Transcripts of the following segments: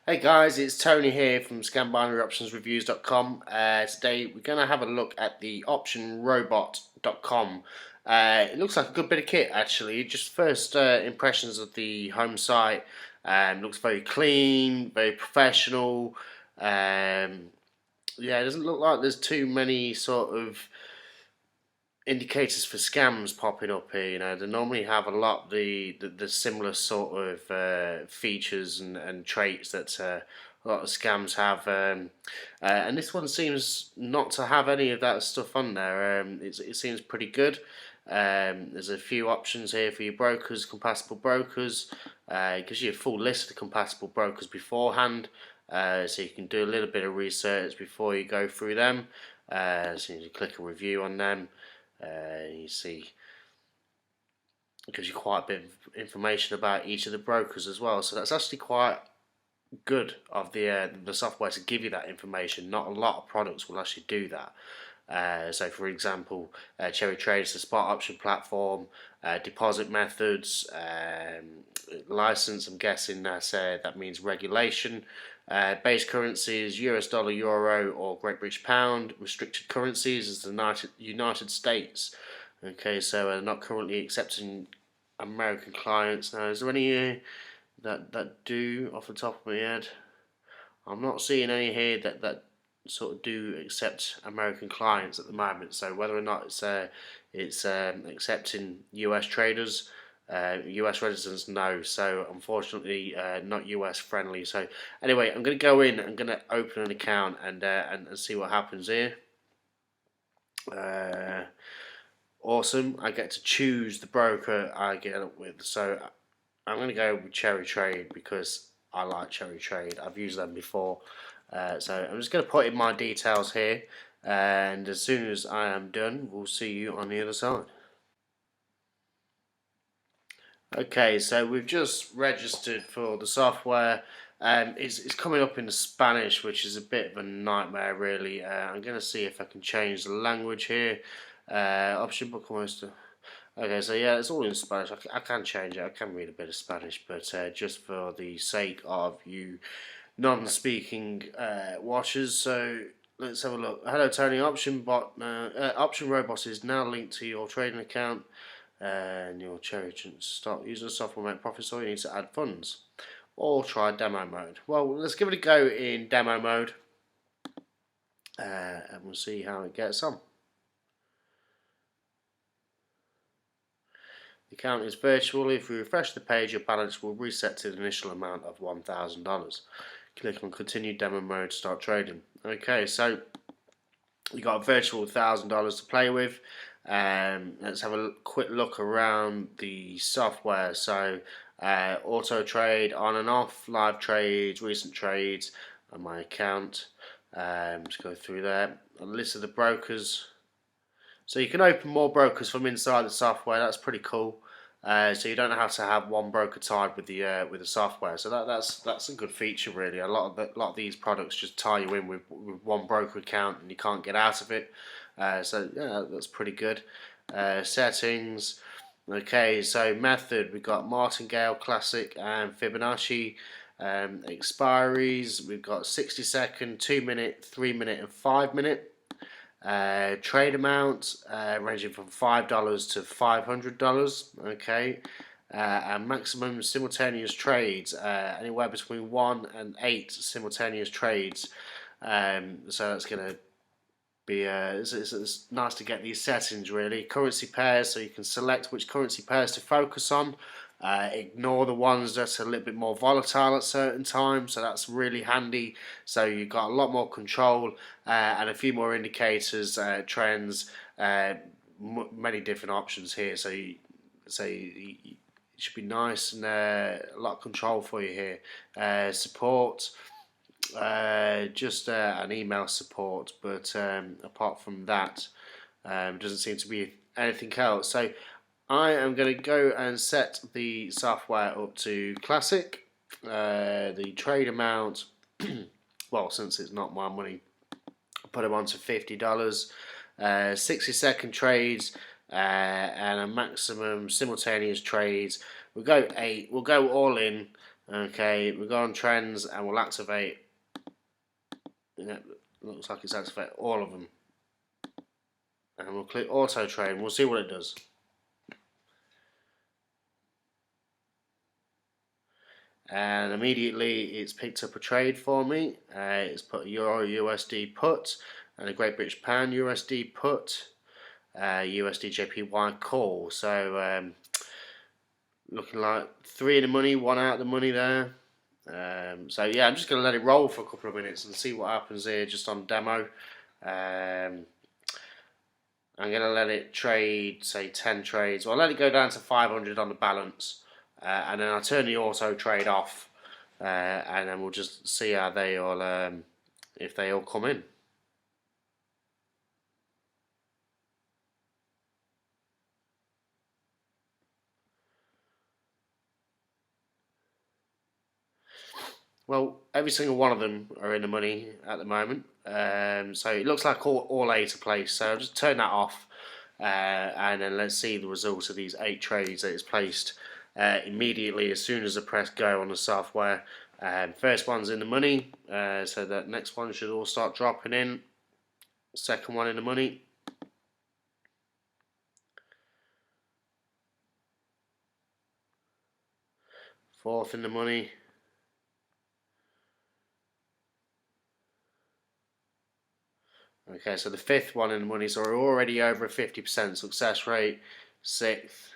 Hey guys, it's Tony here from binaryoptionreviews.com. Today we're going to have a look at the optionrobot.com. It looks like a good bit of kit actually. Just first impressions of the home site. Looks very clean, very professional. Yeah, it doesn't look like there's too many sort of indicators for scams popping up here. You know, they normally have a lot the similar sort of features and traits that a lot of scams have, and this one seems not to have any of that stuff on there. It seems pretty good. There's a few options here for your brokers, compatible brokers. It gives you a full list of the compatible brokers beforehand, so you can do a little bit of research before you go through them. So you click a review on them. You see, it gives you quite a bit of information about each of the brokers as well. So that's actually quite good of the software to give you that information. Not a lot of products will actually do that. So, for example, Cherry Trade is a spot option platform. Deposit methods, license. I'm guessing that means regulation. Base currencies: US dollar, euro, or Great British pound. Restricted currencies is the United States. Okay, so not currently accepting American clients. Now, is there any that do off the top of my head? I'm not seeing any here that sort of do accept American clients at the moment. So whether or not it's accepting US traders, US residents, no. So unfortunately, not US friendly. So anyway, I'm going to go in. I'm going to open an account and see what happens here. Awesome. I get to choose the broker I get up with. So I'm going to go with Cherry Trade because I like Cherry Trade. I've used them before. So I'm just going to put in my details here, and as soon as I am done, we'll see you on the other side. Okay, so we've just registered for the software. It's coming up in Spanish, which is a bit of a nightmare, really. I'm going to see if I can change the language here. Option book almost. Okay, so yeah, it's all in Spanish. I can change it. I can read a bit of Spanish, but just for the sake of you non-speaking watchers, so let's have a look. Hello, Tony. Option Robot is now linked to your trading account, and your cherry to start using the software make profits, or you need to add funds, or try demo mode. Well, let's give it a go in demo mode, and we'll see how it gets on. The account is virtual. If you refresh the page, your balance will reset to the initial amount of $1,000. Click on continue demo mode to start trading. Okay, so you got a virtual $1,000 to play with. Let's have a quick look around the software. So auto trade on and off, live trades, recent trades, and my account. Just go through there. A list of the brokers. So you can open more brokers from inside the software. That's pretty cool. So you don't have to have one broker tied with the software. So that's a good feature, really. A lot of these products just tie you in with one broker account and you can't get out of it. So yeah, that's pretty good. Settings. Okay, so method, we've got Martingale, Classic, and Fibonacci. Expiries, we've got 60-second, 2-minute, 3-minute, and 5-minute. Trade amount ranging from $5 to $500. Okay, and maximum simultaneous trades anywhere between 1 and 8 simultaneous trades. So that's going to be it's nice to get these settings, really. Currency pairs, so you can select which currency pairs to focus on. Ignore the ones that are a little bit more volatile at certain times, so that's really handy. So you've got a lot more control and a few more indicators, trends, many different options here. So it should be nice and a lot of control for you here. Support, just an email support, but apart from that, doesn't seem to be anything else. So I am going to go and set the software up to Classic. The trade amount, well, since it's not my money, I'll put them on to $50. 60-second trades and a maximum simultaneous trades. We'll go 8. We'll go all in. Okay, we'll go on trends and we'll activate. Yeah, looks like it's activated all of them. And we'll click auto trade and we'll see what it does. And immediately it's picked up a trade for me. It's put a Euro USD put and a Great British Pound USD put, USD JPY call. So looking like 3 in the money, 1 out of the money there. So yeah, I'm just going to let it roll for a couple of minutes and see what happens here just on demo. I'm going to let it trade, say 10 trades. Well, I'll let it go down to 500 on the balance. And then I'll turn the auto trade off. And then we'll just see how they all, if they all come in. Well, every single one of them are in the money at the moment. So it looks like all 8 are placed. So I'll just turn that off. And then let's see the results of these 8 trades that it's placed immediately as soon as I press go on the software. First one's in the money, so that next one should all start dropping in. Second one in the money. Fourth in the money. Okay, so the fifth one in the money, so we're already over a 50% success rate. Sixth.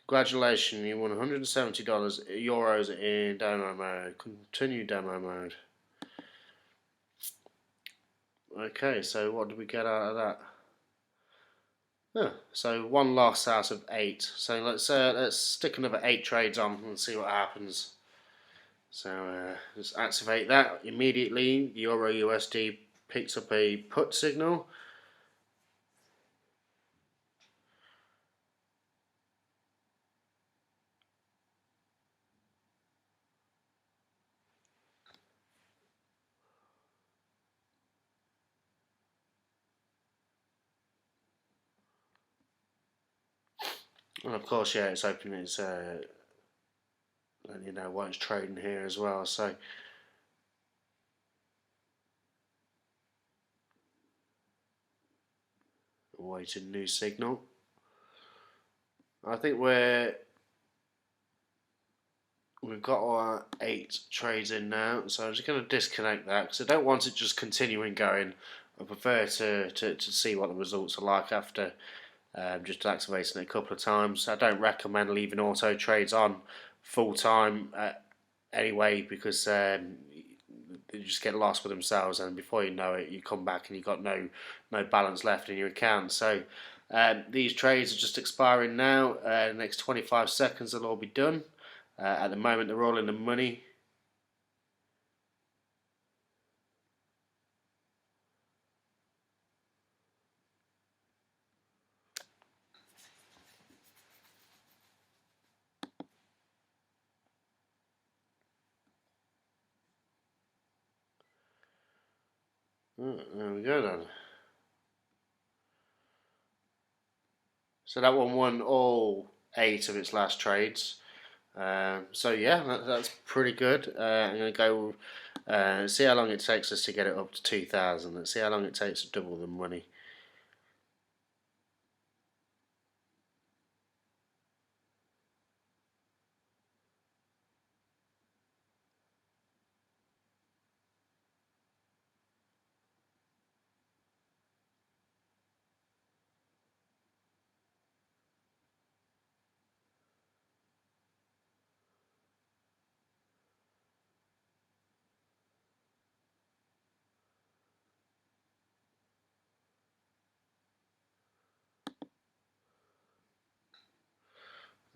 Congratulations, you won $170 euros in demo mode. Continue demo mode. Okay, so what did we get out of that? So 1 loss out of 8. So let's stick another 8 trades on and see what happens. So just activate that immediately. The Euro USD picks up a put signal. And of course, yeah, it's opening its letting you know what it's trading here as well. So awaiting new signal. I think we've got our 8 trades in now, so I'm just going to disconnect that because I don't want it just continuing going. I prefer to see what the results are like after just activating it a couple of times. I don't recommend leaving auto trades on full time anyway because they just get lost with themselves, and before you know it, you come back and you've got no balance left in your account. So these trades are just expiring now. The next 25 seconds they'll all be done. At the moment they're all in the money. There we go then. So that one won all 8 of its last trades. So yeah, that's pretty good. I'm going to go see how long it takes us to get it up to 2,000. Let's see how long it takes to double the money.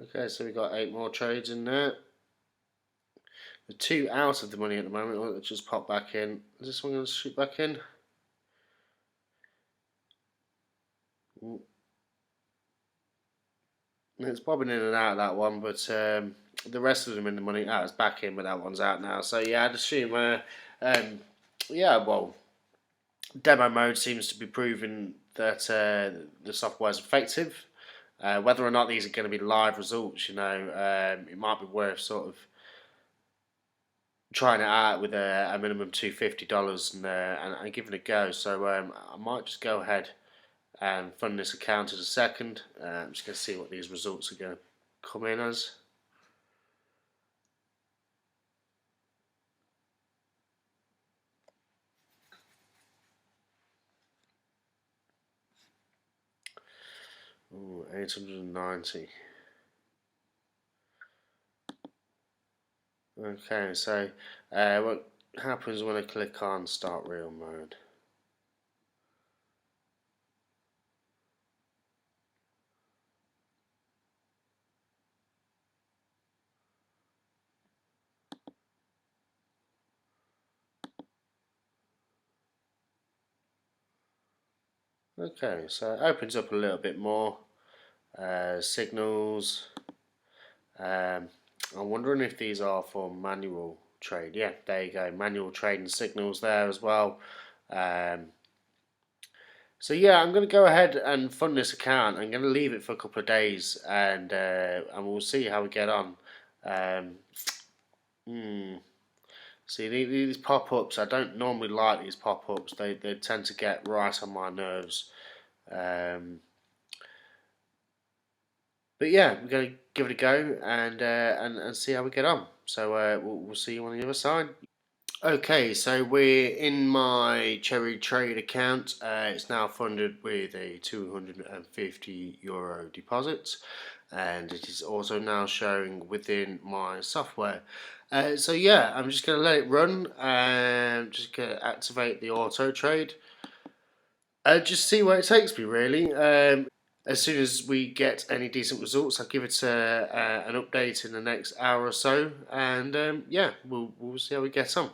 Okay, so we got 8 more trades in there. The 2 out of the money at the moment. Let's just pop back in. Is this one going to shoot back in? It's bobbing in and out of that one, but the rest of them in the money. It's back in, but that one's out now. So yeah, I'd assume. Yeah, well, demo mode seems to be proving that the software is effective. Whether or not these are going to be live results, it might be worth sort of trying it out with a minimum $250 and giving it a go. So I might just go ahead and fund this account as a second. I'm just going to see what these results are going to come in as. Ooh, 890. Okay, so what happens when I click on start real mode? Okay, so it opens up a little bit more. Signals. Um, I'm wondering if these are for manual trade. Yeah, there you go. Manual trading signals there as well. Um, so yeah, I'm going to go ahead and fund this account. I'm going to leave it for a couple of days, and we'll see how we get on. Um, hmm. See these pop-ups. I don't normally like these pop-ups. They tend to get right on my nerves. Um, but yeah, we're going to give it a go and see how we get on. So we'll see you on the other side. Okay, so we're in my Cherry Trade account. It's now funded with a €250 deposit, and it is also now showing within my software. So yeah, I'm just going to let it run and just going to activate the auto trade. Just see where it takes me, really. As soon as we get any decent results, I'll give it an update in the next hour or so, and yeah, we'll see how we get on.